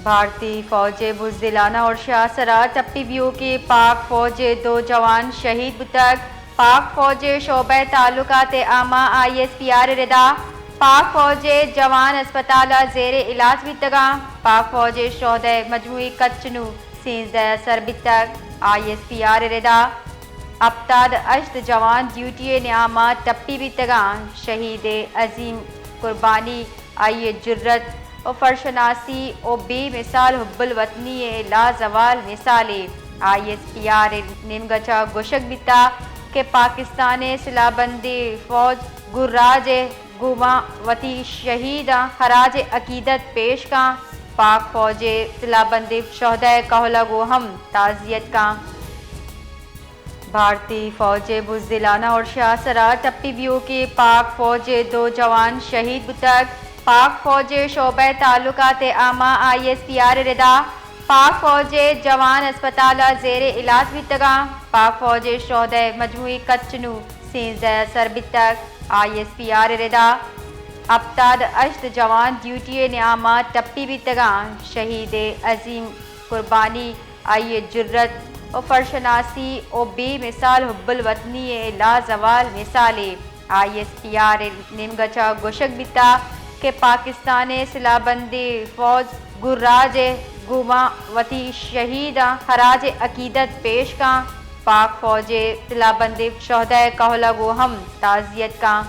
بھارتی فوج بزدلانہ اور شاہسرا ٹپی ویو کے پاک فوج 2 جوان شہید بتک پاک فوج شعبہ تعلقات عامہ ISPR ردا پاک فوج جوان اسپتال زیر علاج بتگاں پاک فوج شہدہ مجموعی کچنو 13 سر بتک ISPR ردا ابتاد اشت جوان ڈیوٹی نعامہ ٹپی بتگاں شہید عظیم قربانی آئی جرت و فرشناسی و بے مثال حب الوطنی لا زوال مثال ISPR نمگچا گوشک بیتا کہ پاکستان سلاح بند فوج گراج گوما وتی شہید خراج عقیدت پیش کاں پاک فوج سلاح بند شہدہ کہلا گو ہم تعزیت کاں بھارتی فوج بزدلانہ اور شاہسرا ٹپی ویو کے پاک فوج 2 جوان شہید بتک پاک فوج شعبہ تعلقات عامہ ISPR ردا پاک فوج جوان اسپتال زیر علاج بتگاں پاک فوج شہدہ مجموعی کچنو 13 سر بتک ISPR ردا ابتاد اشت جوان ڈیوٹی نعامہ ٹپی بتگاں شہید عظیم قربانی آئی جرت و فرشناسی و بے مثال حب الوطنی لا زوال مثال ISPR نمگچا گوشک بیتا کہ پاکستان سلاح بند فوج گراج گوما وتی شہید خراج عقیدت پیش کاں پاک فوج سلاح بند شہدہ کہلا گو ہم تعزیت کاں